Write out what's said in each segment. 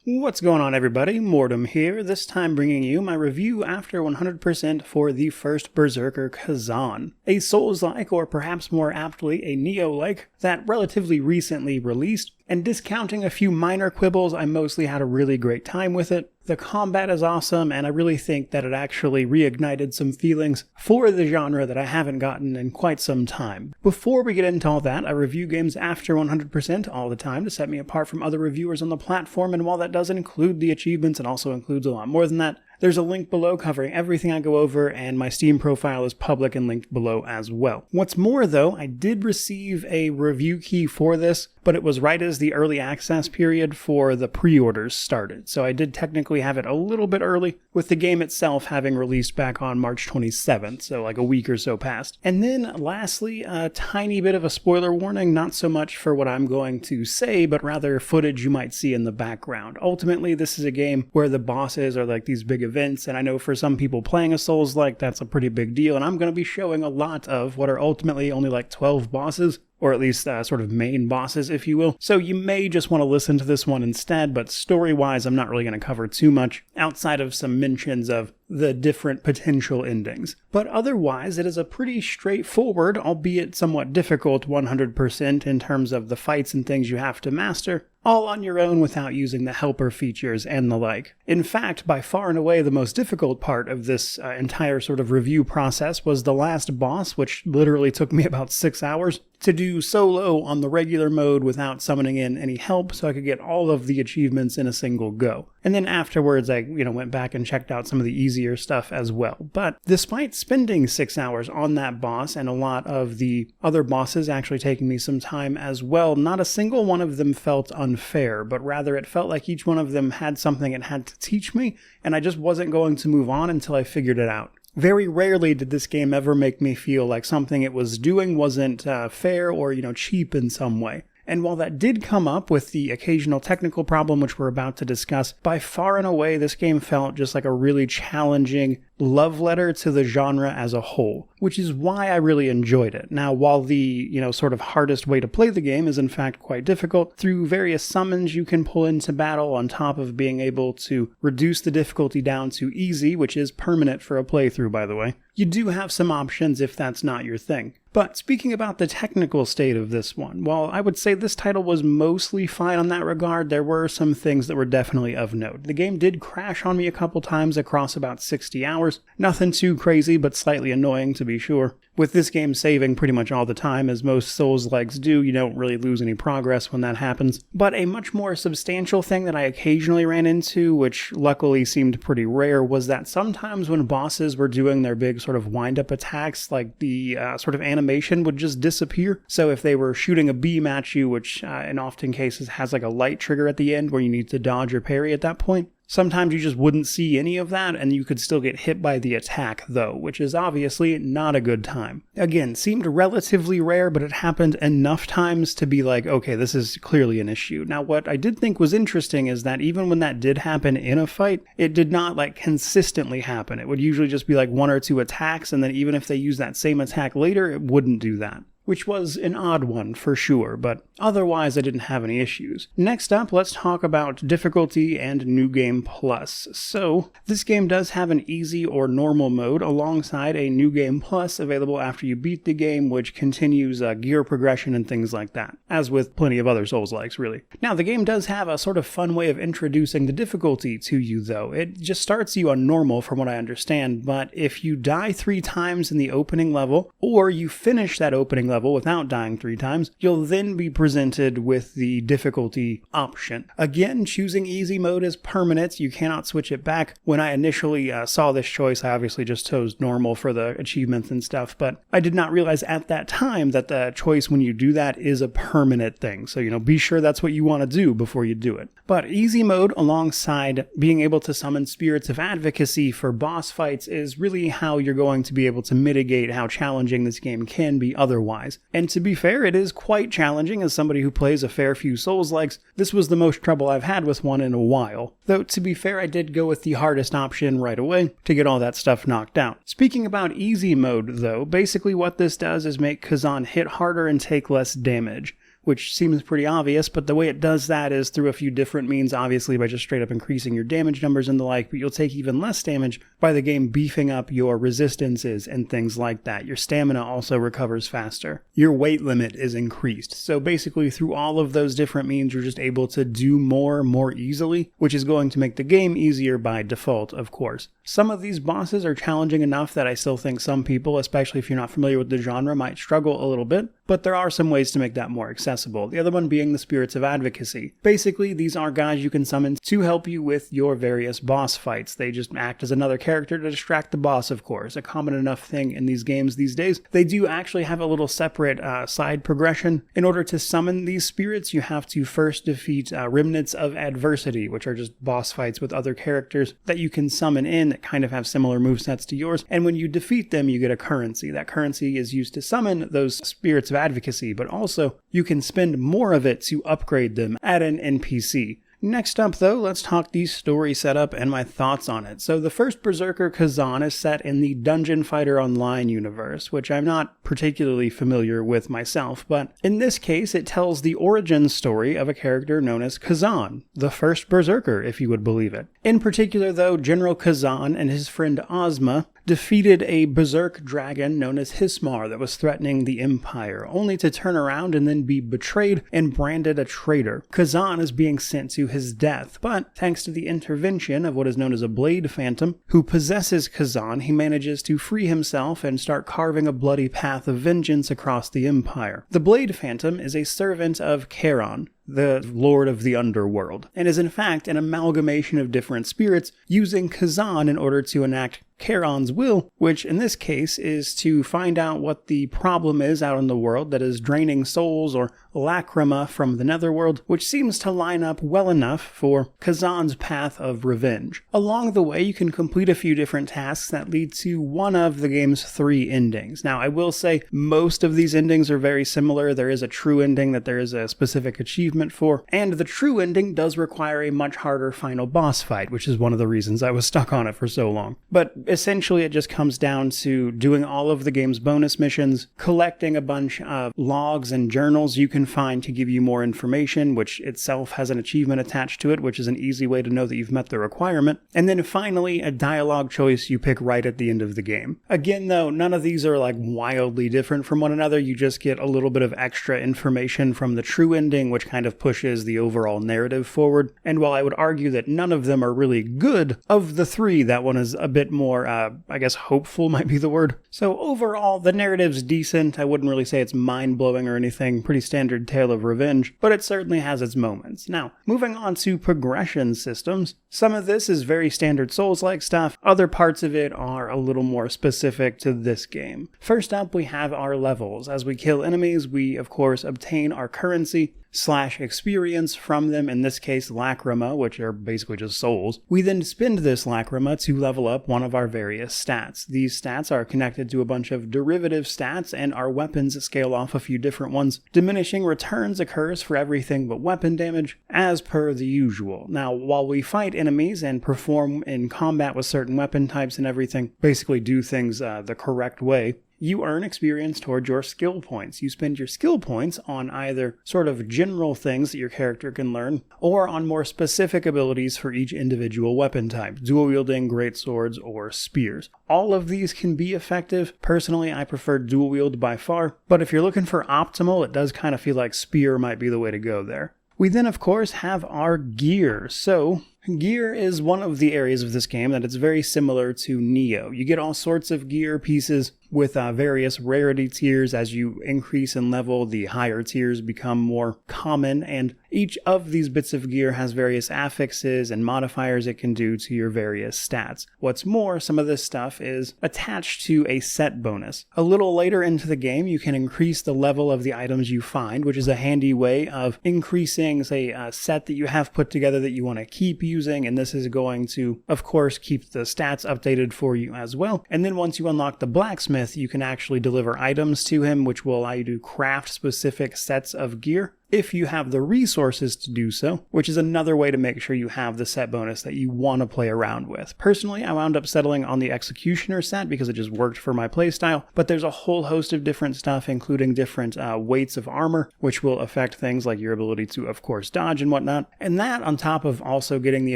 What's going on, everybody? Mortem here, this time bringing you my review after 100% for the First Berserker Khazan, a Souls-like, or perhaps more aptly a Neo-like, that relatively recently released, and discounting a few minor quibbles, I mostly had a really great time with it. The combat is awesome, and I really think that it actually reignited some feelings for the genre that I haven't gotten in quite some time. Before we get into all that, I review games after 100% all the time to set me apart from other reviewers on the platform, and while that does include the achievements, it also includes a lot more than that. There's a link below covering everything I go over, and my Steam profile is public and linked below as well. What's more though, I did receive a review key for this, but it was right as the early access period for the pre-orders started, so I did technically have it a little bit early, with the game itself having released back on March 27th, so like a week or so past. And then lastly, a tiny bit of a spoiler warning, not so much for what I'm going to say, but rather footage you might see in the background. Ultimately, this is a game where the bosses are like these big events, and I know for some people playing a Souls-like, that's a pretty big deal, and I'm going to be showing a lot of what are ultimately only like 12 bosses, or at least sort of main bosses, if you will. So you may just want to listen to this one instead, but story-wise, I'm not really going to cover too much, outside of some mentions of the different potential endings. But otherwise, it is a pretty straightforward, albeit somewhat difficult 100% in terms of the fights and things you have to master, all on your own without using the helper features and the like. In fact, by far and away the most difficult part of this entire sort of review process was the last boss, which literally took me about 6 hours to do solo on the regular mode without summoning in any help, so I could get all of the achievements in a single go. And then afterwards I went back and checked out some of the easier stuff as well. But despite spending 6 hours on that boss and a lot of the other bosses actually taking me some time as well, not a single one of them felt unfair, but rather it felt like each one of them had something it had to teach me, and I just wasn't going to move on until I figured it out. Very rarely did this game ever make me feel like something it was doing wasn't fair or, cheap in some way. And while that did come up with the occasional technical problem which we're about to discuss, by far and away this game felt just like a really challenging love letter to the genre as a whole, which is why I really enjoyed it. Now, while the, sort of hardest way to play the game is in fact quite difficult, through various summons you can pull into battle on top of being able to reduce the difficulty down to easy, which is permanent for a playthrough, by the way, you do have some options if that's not your thing. But speaking about the technical state of this one, while I would say this title was mostly fine on that regard, there were some things that were definitely of note. The game did crash on me a couple times across about 60 hours. Nothing too crazy, but slightly annoying to be sure. With this game saving pretty much all the time, as most Souls-likes do, you don't really lose any progress when that happens. But a much more substantial thing that I occasionally ran into, which luckily seemed pretty rare, was that sometimes when bosses were doing their big sort of wind-up attacks, like the sort of animation would just disappear. So if they were shooting a beam at you, which in often cases has like a light trigger at the end where you need to dodge or parry at that point, sometimes you just wouldn't see any of that, and you could still get hit by the attack, though, which is obviously not a good time. Again, seemed relatively rare, but it happened enough times to be like, okay, this is clearly an issue. Now, what I did think was interesting is that even when that did happen in a fight, it did not, consistently happen. It would usually just be, 1 or 2 attacks, and then even if they use that same attack later, it wouldn't do that, which was an odd one for sure, but otherwise I didn't have any issues. Next up, let's talk about difficulty and New Game Plus. So, this game does have an easy or normal mode alongside a New Game Plus available after you beat the game, which continues gear progression and things like that, as with plenty of other Souls-likes, really. Now, the game does have a sort of fun way of introducing the difficulty to you, though. It just starts you on normal, from what I understand, but if you die 3 times in the opening level, or you finish that opening level without dying 3 times, you'll then be presented with the difficulty option. Again, choosing easy mode is permanent. You cannot switch it back. When I initially saw this choice, I obviously just chose normal for the achievements and stuff, but I did not realize at that time that the choice when you do that is a permanent thing. So, be sure that's what you want to do before you do it. But easy mode alongside being able to summon spirits of advocacy for boss fights is really how you're going to be able to mitigate how challenging this game can be otherwise. And to be fair, it is quite challenging. As somebody who plays a fair few Souls-likes, this was the most trouble I've had with one in a while. Though, to be fair, I did go with the hardest option right away to get all that stuff knocked out. Speaking about easy mode, though, basically what this does is make Khazan hit harder and take less damage, which seems pretty obvious, but the way it does that is through a few different means, obviously by just straight up increasing your damage numbers and the like, but you'll take even less damage by the game beefing up your resistances and things like that. Your stamina also recovers faster. Your weight limit is increased. So basically through all of those different means, you're just able to do more easily, which is going to make the game easier by default, of course. Some of these bosses are challenging enough that I still think some people, especially if you're not familiar with the genre, might struggle a little bit, but there are some ways to make that more accessible. The other one being the Spirits of Advocacy. Basically, these are guys you can summon to help you with your various boss fights. They just act as another character to distract the boss, of course, a common enough thing in these games these days. They do actually have a little separate side progression. In order to summon these spirits, you have to first defeat Remnants of Adversity, which are just boss fights with other characters that you can summon in that kind of have similar movesets to yours, and when you defeat them, you get a currency. That currency is used to summon those Spirits of Advocacy, but also you can spend more of it to upgrade them at an NPC. Next up, though, let's talk the story setup and my thoughts on it. So the First Berserker Khazan is set in the Dungeon Fighter Online universe, which I'm not particularly familiar with myself, but in this case, it tells the origin story of a character known as Khazan, the First Berserker, if you would believe it. In particular, though, General Khazan and his friend Ozma defeated a berserk dragon known as Hismar that was threatening the Empire, only to turn around and then be betrayed and branded a traitor. Khazan is being sent to his death, but thanks to the intervention of what is known as a Blade Phantom, who possesses Khazan, he manages to free himself and start carving a bloody path of vengeance across the Empire. The Blade Phantom is a servant of Charon, the Lord of the Underworld, and is in fact an amalgamation of different spirits using Khazan in order to enact Charon's will, which in this case is to find out what the problem is out in the world that is draining souls or lacrima from the netherworld, which seems to line up well enough for Khazan's path of revenge. Along the way, you can complete a few different tasks that lead to one of the game's 3 endings. Now, I will say most of these endings are very similar. There is a true ending that there is a specific achievement for, and the true ending does require a much harder final boss fight, which is one of the reasons I was stuck on it for so long. But essentially, it just comes down to doing all of the game's bonus missions, collecting a bunch of logs and journals you can find to give you more information, which itself has an achievement attached to it, which is an easy way to know that you've met the requirement, and then finally, a dialogue choice you pick right at the end of the game. Again, though, none of these are like wildly different from one another. You just get a little bit of extra information from the true ending, which kind of pushes the overall narrative forward. And while I would argue that none of them are really good, of the 3, that one is a bit more, I guess hopeful might be the word. So overall, the narrative's decent. I wouldn't really say it's mind-blowing or anything. Pretty standard tale of revenge, but it certainly has its moments. Now, moving on to progression systems. Some of this is very standard Souls-like stuff. Other parts of it are a little more specific to this game. First up, we have our levels. As we kill enemies, we, of course, obtain our currency / experience from them, in this case lacrima, which are basically just souls. We then spend this lacrima to level up one of our various stats. These stats are connected to a bunch of derivative stats, and our weapons scale off a few different ones. Diminishing returns occurs for everything but weapon damage, as per the usual. Now, while we fight enemies and perform in combat with certain weapon types and everything, basically do things the correct way, you earn experience towards your skill points. You spend your skill points on either sort of general things that your character can learn, or on more specific abilities for each individual weapon type, dual wielding, great swords, or spears. All of these can be effective. Personally, I prefer dual wield by far, but if you're looking for optimal, it does kind of feel like spear might be the way to go there. We then, of course, have our gear. So, gear is one of the areas of this game that it's very similar to Nioh. You get all sorts of gear pieces with various rarity tiers. As you increase in level, the higher tiers become more common, and each of these bits of gear has various affixes and modifiers it can do to your various stats. What's more, some of this stuff is attached to a set bonus. A little later into the game, you can increase the level of the items you find, which is a handy way of increasing, say, a set that you have put together that you want to keep using, and this is going to, of course, keep the stats updated for you as well. And then once you unlock the blacksmith, you can actually deliver items to him, which will allow you to craft specific sets of gear. if you have the resources to do so, which is another way to make sure you have the set bonus that you want to play around with. Personally, I wound up settling on the Executioner set because it just worked for my playstyle, but there's a whole host of different stuff, including different weights of armor, which will affect things like your ability to, of course, dodge and whatnot. And that, on top of also getting the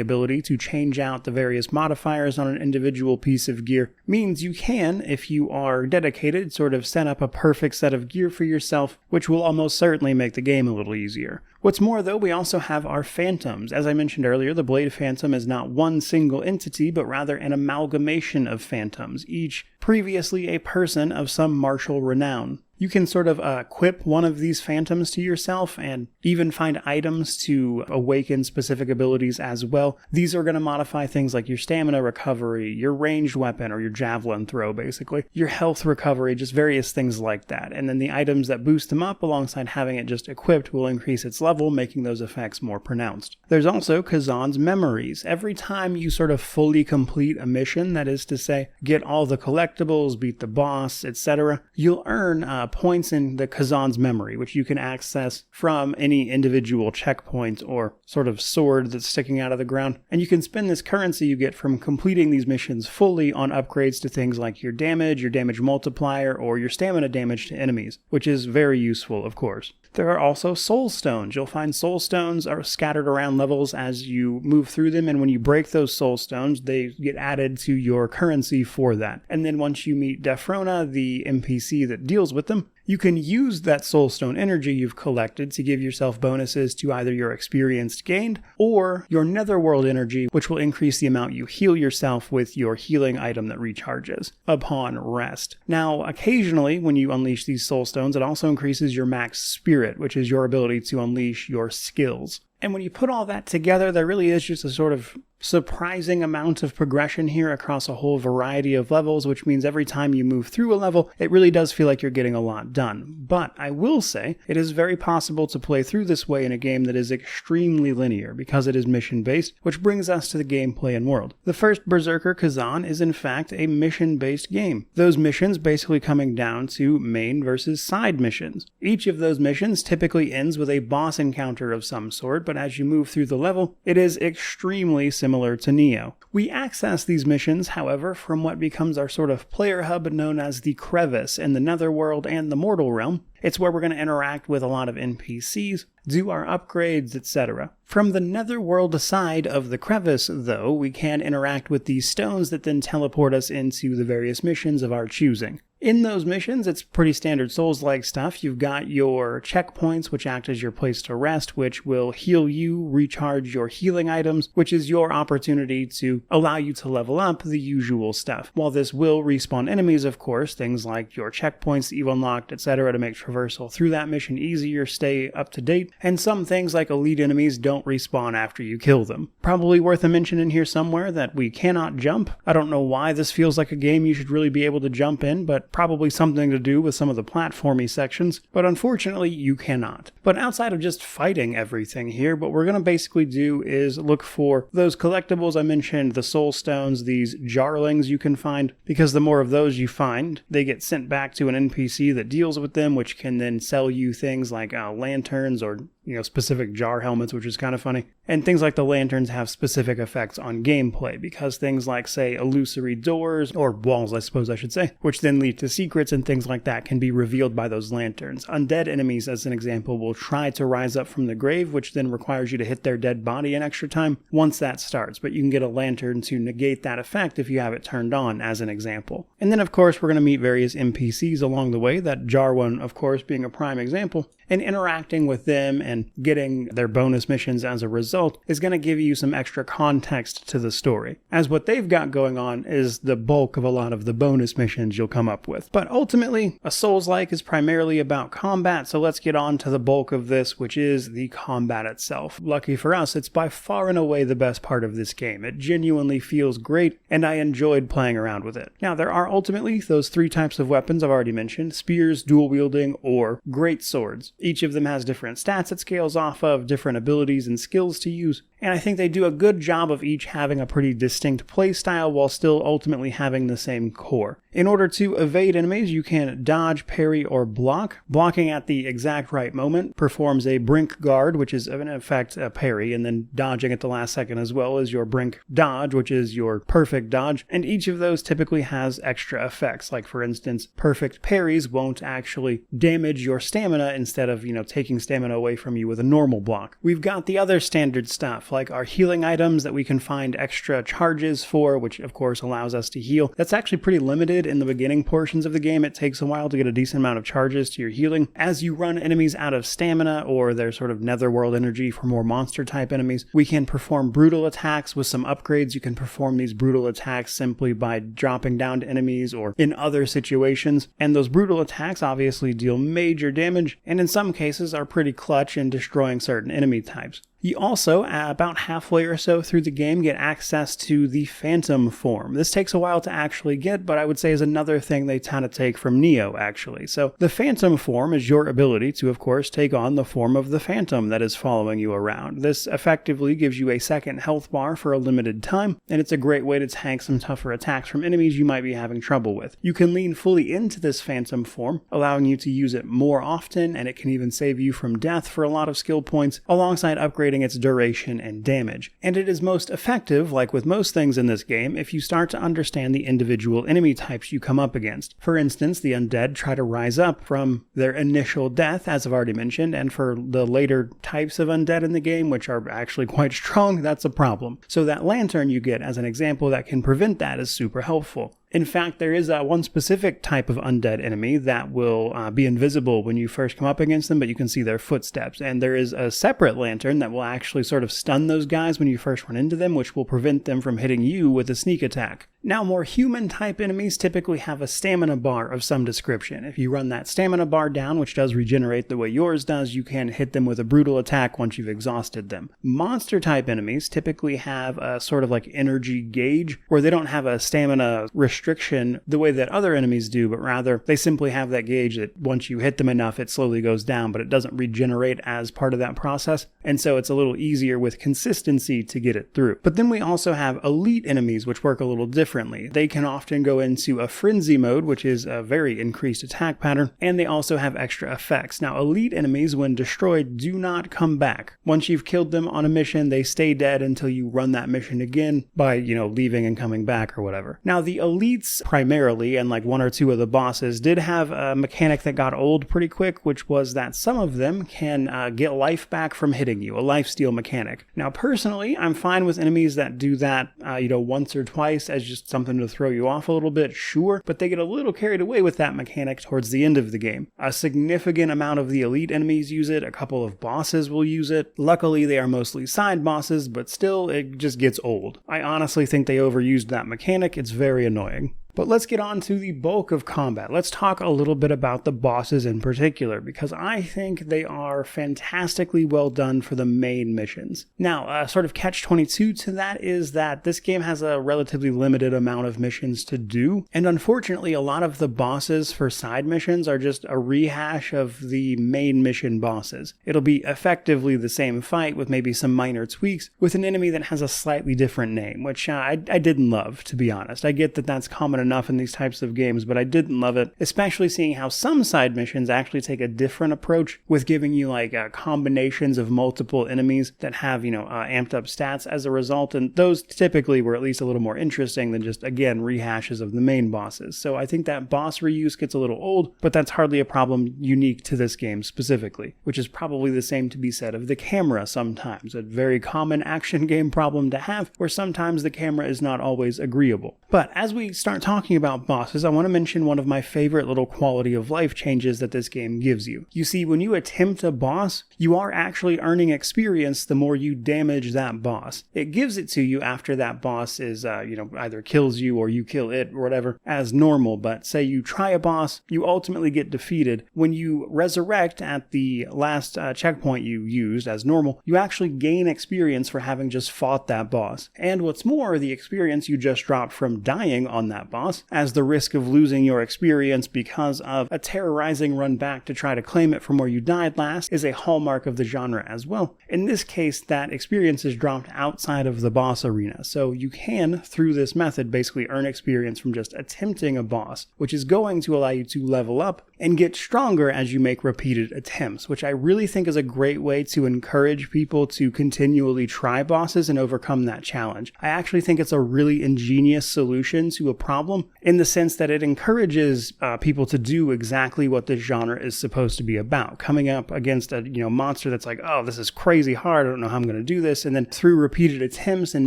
ability to change out the various modifiers on an individual piece of gear, means you can, if you are dedicated, sort of set up a perfect set of gear for yourself, which will almost certainly make the game a little easier. What's more, though, we also have our phantoms. As I mentioned earlier, the Blade Phantom is not one single entity, but rather an amalgamation of phantoms, each previously a person of some martial renown. You can sort of equip one of these phantoms to yourself and even find items to awaken specific abilities as well. These are going to modify things like your stamina recovery, your ranged weapon or your javelin throw basically, your health recovery, just various things like that. And then the items that boost them up alongside having it just equipped will increase its level, making those effects more pronounced. There's also Khazan's memories. Every time you sort of fully complete a mission, that is to say, get all the collectibles, beat the boss, etc., you'll earn points in the Khazan's memory, which you can access from any individual checkpoint or sort of sword that's sticking out of the ground. And you can spend this currency you get from completing these missions fully on upgrades to things like your damage multiplier, or your stamina damage to enemies, which is very useful, of course. There are also soul stones. You'll find soul stones are scattered around levels as you move through them, and when you break those soul stones, they get added to your currency for that. And then once you meet Defrona, the NPC that deals with them, you can use that soulstone energy you've collected to give yourself bonuses to either your experience gained or your netherworld energy, which will increase the amount you heal yourself with your healing item that recharges upon rest. Now, occasionally when you unleash these soulstones, it also increases your max spirit, which is your ability to unleash your skills. And when you put all that together, there really is just a sort of surprising amount of progression here across a whole variety of levels, which means every time you move through a level, it really does feel like you're getting a lot done. But I will say, it is very possible to play through this way in a game that is extremely linear, because it is mission-based, which brings us to the gameplay and world. The first Berserker Khazan is in fact a mission-based game. Those missions basically coming down to main versus side missions. Each of those missions typically ends with a boss encounter of some sort, but as you move through the level, it is extremely similar to Neo. We access these missions, however, from what becomes our sort of player hub known as the Crevice in the Netherworld and the Mortal Realm. It's where we're going to interact with a lot of NPCs, do our upgrades, etc. From the Netherworld side of the Crevice, though, we can interact with these stones that then teleport us into the various missions of our choosing. In those missions, it's pretty standard Souls-like stuff. You've got your checkpoints, which act as your place to rest, which will heal you, recharge your healing items, which is your opportunity to allow you to level up, the usual stuff. While this will respawn enemies, of course, things like your checkpoints that you've unlocked, etc., to make traversal through that mission easier, stay up to date, and some things like elite enemies don't respawn after you kill them. Probably worth a mention in here somewhere that we cannot jump. I don't know why this feels like a game you should really be able to jump in, but probably something to do with some of the platformy sections, but unfortunately you cannot. But outside of just fighting everything here, what we're going to basically do is look for those collectibles I mentioned, the soul stones, these jarlings you can find, because the more of those you find, they get sent back to an NPC that deals with them, which can then sell you things like lanterns or specific jar helmets, which is kind of funny. And things like the lanterns have specific effects on gameplay, because things like, say, illusory doors, or walls, I suppose I should say, which then lead to secrets and things like that, can be revealed by those lanterns. Undead enemies, as an example, will try to rise up from the grave, which then requires you to hit their dead body an extra time once that starts, but you can get a lantern to negate that effect if you have it turned on, as an example. And then, of course, we're going to meet various NPCs along the way, that jar one, of course, being a prime example, and interacting with them and getting their bonus missions as a result is going to give you some extra context to the story, as what they've got going on is the bulk of a lot of the bonus missions you'll come up with. But ultimately, a Souls-like is primarily about combat, so let's get on to the bulk of this, which is the combat itself. Lucky for us, it's by far and away the best part of this game. It genuinely feels great, and I enjoyed playing around with it. Now, there are ultimately those three types of weapons I've already mentioned: spears, dual-wielding, or great swords. Each of them has different stats it scales off of, different abilities and skills to use, and I think they do a good job of each having a pretty distinct playstyle while still ultimately having the same core. In order to evade enemies, you can dodge, parry, or block. Blocking at the exact right moment performs a brink guard, which is in effect a parry, and then dodging at the last second as well is your brink dodge, which is your perfect dodge. And each of those typically has extra effects, like for instance, perfect parries won't actually damage your stamina instead of, taking stamina away from you with a normal block. We've got the other standard stuff, like our healing items that we can find extra charges for, which of course allows us to heal. That's actually pretty limited in the beginning portions of the game. It takes a while to get a decent amount of charges to your healing. As you run enemies out of stamina or their sort of netherworld energy for more monster type enemies, we can perform brutal attacks. With some upgrades, you can perform these brutal attacks simply by dropping down to enemies or in other situations. And those brutal attacks obviously deal major damage and in some cases are pretty clutch in destroying certain enemy types. You also, about halfway or so through the game, get access to the Phantom form. This takes a while to actually get, but I would say is another thing they kind of take from Neo, actually. So the Phantom form is your ability to, of course, take on the form of the Phantom that is following you around. This effectively gives you a second health bar for a limited time, and it's a great way to tank some tougher attacks from enemies you might be having trouble with. You can lean fully into this Phantom form, allowing you to use it more often, and it can even save you from death for a lot of skill points, alongside upgrading its duration and damage. And it is most effective, like with most things in this game, if you start to understand the individual enemy types you come up against. For instance, the undead try to rise up from their initial death, as I've already mentioned, and for the later types of undead in the game, which are actually quite strong, that's a problem. So that lantern you get as an example that can prevent that is super helpful. In fact, there is one specific type of undead enemy that will be invisible when you first come up against them, but you can see their footsteps. And there is a separate lantern that will actually sort of stun those guys when you first run into them, which will prevent them from hitting you with a sneak attack. Now, more human-type enemies typically have a stamina bar of some description. If you run that stamina bar down, which does regenerate the way yours does, you can hit them with a brutal attack once you've exhausted them. Monster-type enemies typically have a sort of like energy gauge, where they don't have a stamina restriction the way that other enemies do, but rather they simply have that gauge that once you hit them enough, it slowly goes down, but it doesn't regenerate as part of that process, and so it's a little easier with consistency to get it through. But then we also have elite enemies, which work a little differently. They can often go into a frenzy mode, which is a very increased attack pattern, and they also have extra effects. Now, elite enemies, when destroyed, do not come back. Once you've killed them on a mission, they stay dead until you run that mission again by, leaving and coming back or whatever. Now, the elites primarily, and like one or two of the bosses, did have a mechanic that got old pretty quick, which was that some of them can get life back from hitting you, a lifesteal mechanic. Now, personally, I'm fine with enemies that do that, once or twice as just something to throw you off a little bit, sure, but they get a little carried away with that mechanic towards the end of the game. A significant amount of the elite enemies use it, a couple of bosses will use it. Luckily, they are mostly side bosses, but still, it just gets old. I honestly think they overused that mechanic, it's very annoying. But let's get on to the bulk of combat. Let's talk a little bit about the bosses in particular, because I think they are fantastically well done for the main missions. Now, sort of catch-22 to that is that this game has a relatively limited amount of missions to do, and unfortunately a lot of the bosses for side missions are just a rehash of the main mission bosses. It'll be effectively the same fight with maybe some minor tweaks with an enemy that has a slightly different name, which I didn't love, to be honest. I get that that's common enough in these types of games, but I didn't love it, especially seeing how some side missions actually take a different approach with giving you like combinations of multiple enemies that have, amped up stats as a result, and those typically were at least a little more interesting than just, again, rehashes of the main bosses. So I think that boss reuse gets a little old, but that's hardly a problem unique to this game specifically, which is probably the same to be said of the camera sometimes, a very common action game problem to have, where sometimes the camera is not always agreeable. But as we start talking about bosses, I want to mention one of my favorite little quality of life changes that this game gives you. You see, when you attempt a boss, you are actually earning experience the more you damage that boss. It gives it to you after that boss is, either kills you or you kill it or whatever as normal, but say you try a boss, you ultimately get defeated. When you resurrect at the last checkpoint you used as normal, you actually gain experience for having just fought that boss. And what's more, the experience you just dropped from dying on that boss boss, as the risk of losing your experience because of a terrorizing run back to try to claim it from where you died last is a hallmark of the genre as well. In this case, that experience is dropped outside of the boss arena, so you can, through this method, basically earn experience from just attempting a boss, which is going to allow you to level up and get stronger as you make repeated attempts, which I really think is a great way to encourage people to continually try bosses and overcome that challenge. I actually think it's a really ingenious solution to a problem in the sense that it encourages people to do exactly what this genre is supposed to be about. Coming up against a monster that's like, oh, this is crazy hard, I don't know how I'm going to do this, and then through repeated attempts and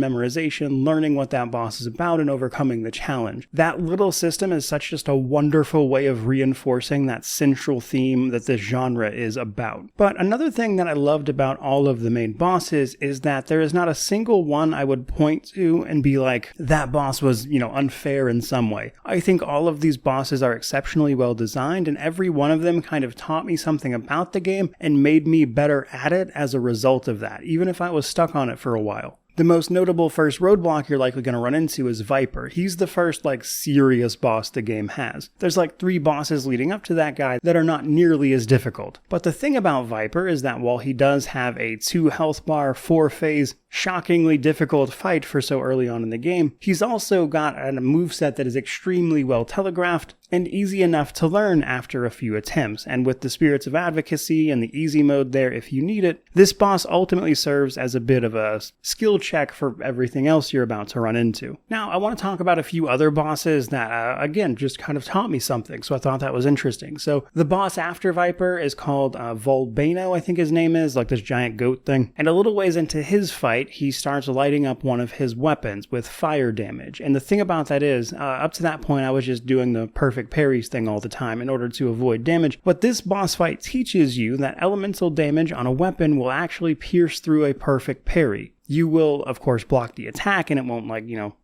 memorization, learning what that boss is about and overcoming the challenge. That little system is such just a wonderful way of reinforcing that central theme that this genre is about. But another thing that I loved about all of the main bosses is that there is not a single one I would point to and be like, that boss was, unfair in some way. I think all of these bosses are exceptionally well designed, and every one of them kind of taught me something about the game and made me better at it as a result of that, even if I was stuck on it for a while. The most notable first roadblock you're likely going to run into is Viper. He's the first, serious boss the game has. There's 3 bosses leading up to that guy that are not nearly as difficult. But the thing about Viper is that while he does have a 2 health bar, 4 phase, shockingly difficult fight for so early on in the game, he's also got a moveset that is extremely well telegraphed and easy enough to learn after a few attempts. And with the Spirits of Advocacy and the easy mode there if you need it, this boss ultimately serves as a bit of a skill check for everything else you're about to run into. Now, I want to talk about a few other bosses that, again, just kind of taught me something, so I thought that was interesting. So, the boss after Viper is called Volbano, I think his name is, this giant goat thing. And a little ways into his fight, he starts lighting up one of his weapons with fire damage. And the thing about that is, up to that point, I was just doing the perfect parries thing all the time in order to avoid damage. But this boss fight teaches you that elemental damage on a weapon will actually pierce through a perfect parry. You will, of course, block the attack and it won't,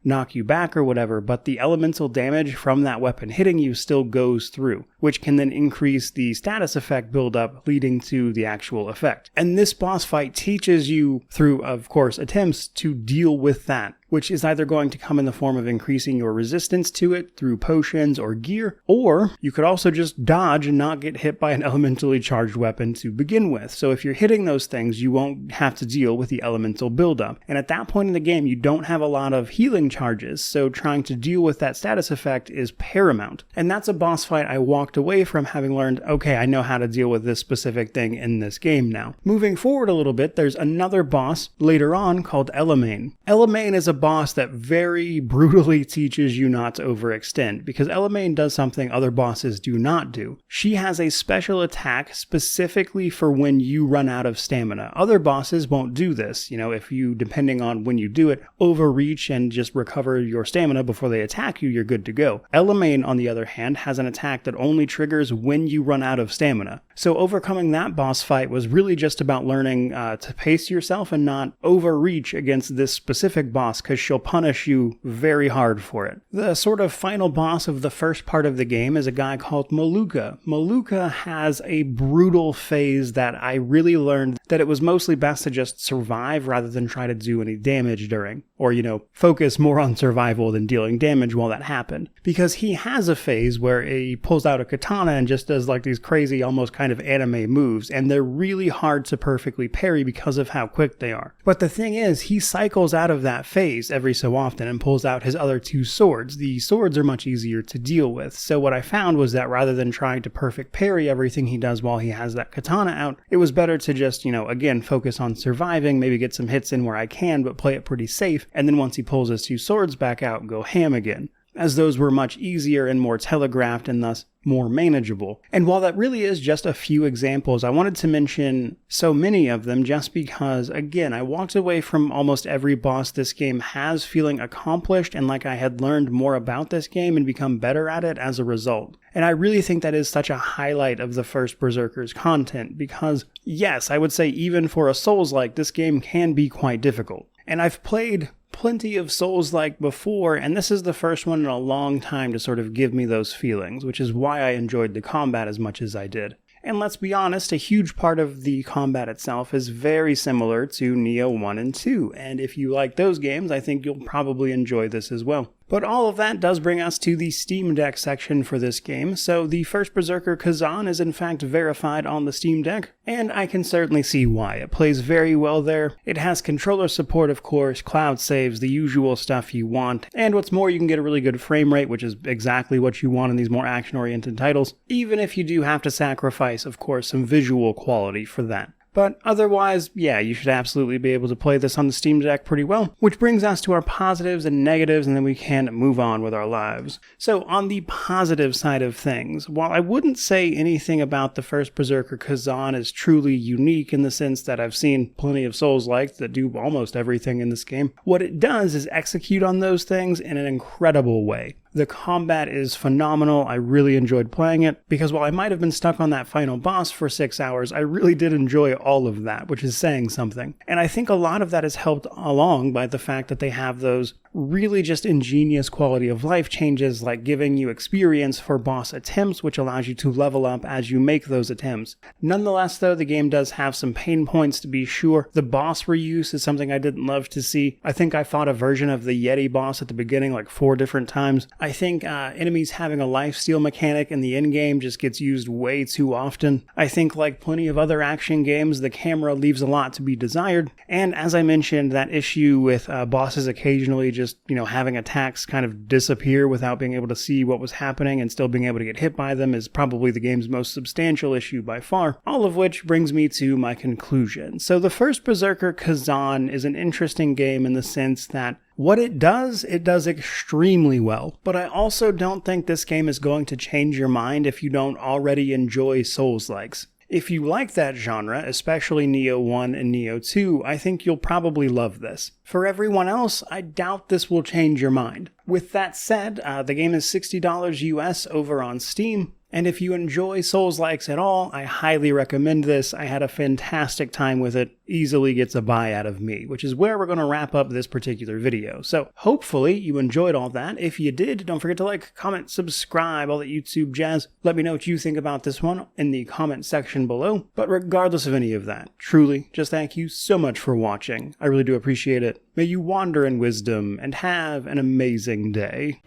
knock you back or whatever, but the elemental damage from that weapon hitting you still goes through, which can then increase the status effect buildup, leading to the actual effect. And this boss fight teaches you, through, of course, attempts to deal with that, which is either going to come in the form of increasing your resistance to it through potions or gear, or you could also just dodge and not get hit by an elementally charged weapon to begin with. So if you're hitting those things, you won't have to deal with the elemental buildup. And at that point in the game, you don't have a lot of healing charges, so trying to deal with that status effect is paramount. And that's a boss fight I walked away from having learned, okay, I know how to deal with this specific thing in this game now. Moving forward a little bit, there's another boss later on called Elamane. Elamane is a boss that very brutally teaches you not to overextend, because Elamane does something other bosses do not do. She has a special attack specifically for when you run out of stamina. Other bosses won't do this. If you, depending on when you do it, overreach and just recover your stamina before they attack you, you're good to go. Elamane, on the other hand, has an attack that only triggers when you run out of stamina. So overcoming that boss fight was really just about learning to pace yourself and not overreach against this specific boss, because she'll punish you very hard for it. The sort of final boss of the first part of the game is a guy called Maluka. Maluka has a brutal phase that I really learned that it was mostly best to just survive rather than try to do any damage during, or focus more on survival than dealing damage while that happened. Because he has a phase where he pulls out a katana and just does these crazy, almost kind of anime moves, and they're really hard to perfectly parry because of how quick they are. But the thing is, he cycles out of that phase every so often and pulls out his other 2 swords. The swords are much easier to deal with, so what I found was that rather than trying to perfect parry everything he does while he has that katana out, it was better to just, again, focus on surviving, maybe get some hits in where I can, but play it pretty safe, and then once he pulls his 2 swords back out, go ham again, as those were much easier and more telegraphed and thus more manageable. And while that really is just a few examples, I wanted to mention so many of them just because, again, I walked away from almost every boss this game has feeling accomplished and like I had learned more about this game and become better at it as a result. And I really think that is such a highlight of the First Berserker's content because, yes, I would say even for a Souls-like, this game can be quite difficult. And I've played plenty of Souls-like before, and this is the first one in a long time to sort of give me those feelings, which is why I enjoyed the combat as much as I did. And let's be honest, a huge part of the combat itself is very similar to Nioh 1 and 2, and if you like those games, I think you'll probably enjoy this as well. But all of that does bring us to the Steam Deck section for this game, so the First Berserker Khazan is in fact verified on the Steam Deck, and I can certainly see why. It plays very well there. It has controller support, of course, cloud saves, the usual stuff you want, and what's more, you can get a really good frame rate, which is exactly what you want in these more action-oriented titles, even if you do have to sacrifice, of course, some visual quality for that. But otherwise, yeah, you should absolutely be able to play this on the Steam Deck pretty well, which brings us to our positives and negatives, and then we can move on with our lives. So on the positive side of things, while I wouldn't say anything about the First Berserker Khazan is truly unique in the sense that I've seen plenty of Souls-likes that do almost everything in this game, what it does is execute on those things in an incredible way. The combat is phenomenal. I really enjoyed playing it, because while I might have been stuck on that final boss for 6 hours, I really did enjoy all of that, which is saying something. And I think a lot of that is helped along by the fact that they have those really just ingenious quality of life changes, like giving you experience for boss attempts, which allows you to level up as you make those attempts. Nonetheless, though, the game does have some pain points to be sure. The boss reuse is something I didn't love to see. I think I fought a version of the Yeti boss at the beginning like 4 different times. I think enemies having a lifesteal mechanic in the endgame just gets used way too often. I think, like plenty of other action games, the camera leaves a lot to be desired. And as I mentioned, that issue with bosses occasionally just, having attacks kind of disappear without being able to see what was happening and still being able to get hit by them is probably the game's most substantial issue by far. All of which brings me to my conclusion. So the First Berserker Khazan is an interesting game in the sense that what it does extremely well. But I also don't think this game is going to change your mind if you don't already enjoy Souls-likes. If you like that genre, especially Nioh 1 and Nioh 2, I think you'll probably love this. For everyone else, I doubt this will change your mind. With that said, the game is $60 US over on Steam. And if you enjoy Souls-likes at all, I highly recommend this. I had a fantastic time with it. Easily gets a buy out of me, which is where we're going to wrap up this particular video. So hopefully you enjoyed all that. If you did, don't forget to like, comment, subscribe, all that YouTube jazz. Let me know what you think about this one in the comment section below. But regardless of any of that, truly, just thank you so much for watching. I really do appreciate it. May you wander in wisdom and have an amazing day.